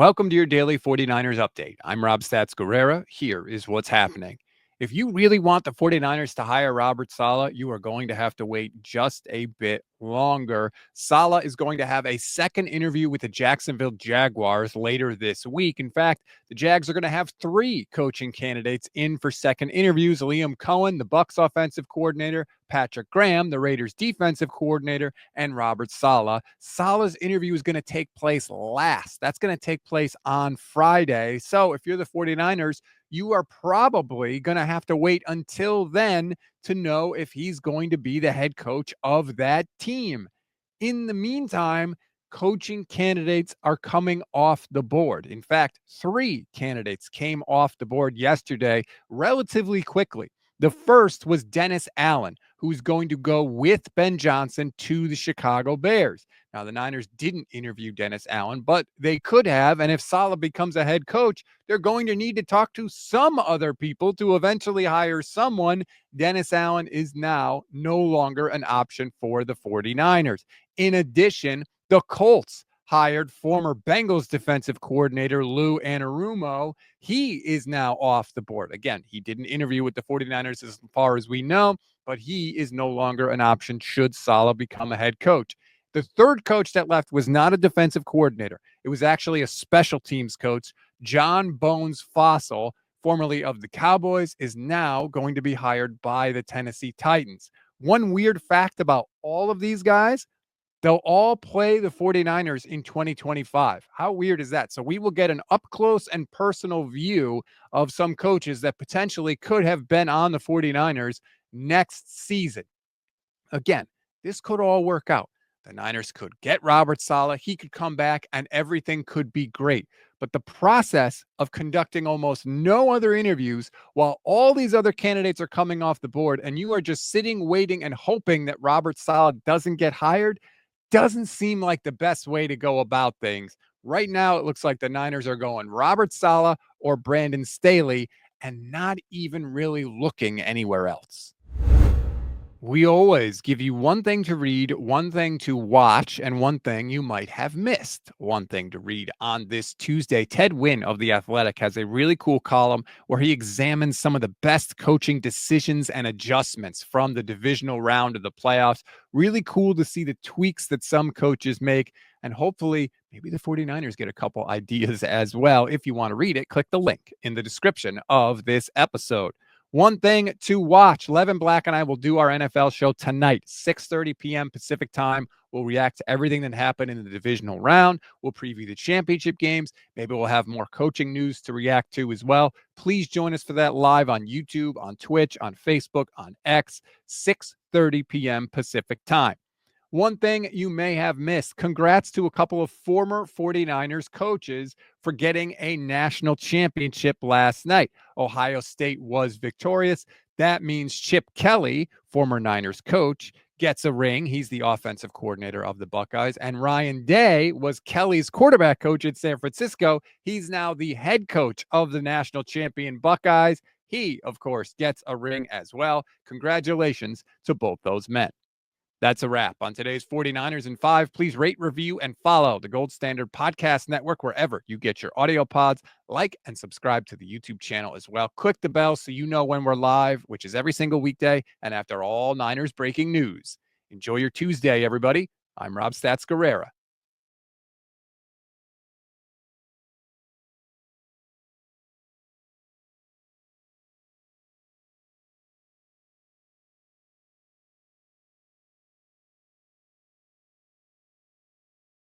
Welcome to your daily 49ers update. I'm Rob Stats Guerrera. Here is what's happening. If you really want the 49ers to hire Robert Saleh, you are going to have to wait just a bit longer. Saleh is going to have a second interview with the Jacksonville Jaguars later this week. In fact, the Jags are going to have three coaching candidates in for second interviews: Liam Cohen, the Bucs offensive coordinator; Patrick Graham, the Raiders defensive coordinator; and Robert Saleh. Saleh's interview is going to take place last. That's going to take place on Friday. So if you're the 49ers, you are probably going to have to wait until then to know if he's going to be the head coach of that team. In the meantime, coaching candidates are coming off the board. In fact, three candidates came off the board yesterday relatively quickly. The first was Dennis Allen, who's going to go with Ben Johnson to the Chicago Bears. Now, the Niners didn't interview Dennis Allen, but they could have. And if Saleh becomes a head coach, they're going to need to talk to some other people to eventually hire someone. Dennis Allen is now no longer an option for the 49ers. In addition, the Colts hired former Bengals defensive coordinator Lou Anarumo. He is now off the board. Again, he didn't interview with the 49ers as far as we know, but he is no longer an option should Saleh become a head coach. The third coach that left was not a defensive coordinator. It was actually a special teams coach. John Fassell, formerly of the Cowboys, is now going to be hired by the Tennessee Titans. One weird fact about all of these guys: they'll all play the 49ers in 2025. How weird is that? So we will get an up close and personal view of some coaches that potentially could have been on the 49ers next season. Again, this could all work out. The Niners could get Robert Saleh. He could come back and everything could be great. But the process of conducting almost no other interviews while all these other candidates are coming off the board and you are just sitting, waiting, and hoping that Robert Saleh doesn't get hired doesn't seem like the best way to go about things. Right now, it looks like the Niners are going Robert Saleh or Brandon Staley and not even really looking anywhere else. We always give you one thing to read, one thing to watch, and one thing you might have missed. One thing to read on this Tuesday: Ted Wynn of The Athletic has a really cool column where he examines some of the best coaching decisions and adjustments from the divisional round of the playoffs. Really cool to see the tweaks that some coaches make, and hopefully maybe the 49ers get a couple ideas as well. If you want to read it, click the link in the description of this episode. One thing to watch: Levin Black and I will do our NFL show tonight, 6:30 p.m. Pacific time. We'll react to everything that happened in the divisional round. We'll preview the championship games. Maybe we'll have more coaching news to react to as well. Please join us for that live on YouTube, on Twitch, on Facebook, on X, 6:30 p.m. Pacific time. One thing you may have missed: congrats to a couple of former 49ers coaches for getting a national championship last night. Ohio State was victorious. That means Chip Kelly, former Niners coach, gets a ring. He's the offensive coordinator of the Buckeyes. And Ryan Day was Kelly's quarterback coach at San Francisco. He's now the head coach of the national champion Buckeyes. He, of course, gets a ring as well. Congratulations to both those men. That's a wrap on today's 49ers in 5. Please rate, review, and follow the Gold Standard Podcast Network wherever you get your audio pods. Like and subscribe to the YouTube channel as well. Click the bell so you know when we're live, which is every single weekday, and after all Niners breaking news. Enjoy your Tuesday, everybody. I'm Rob Stats Guerrera.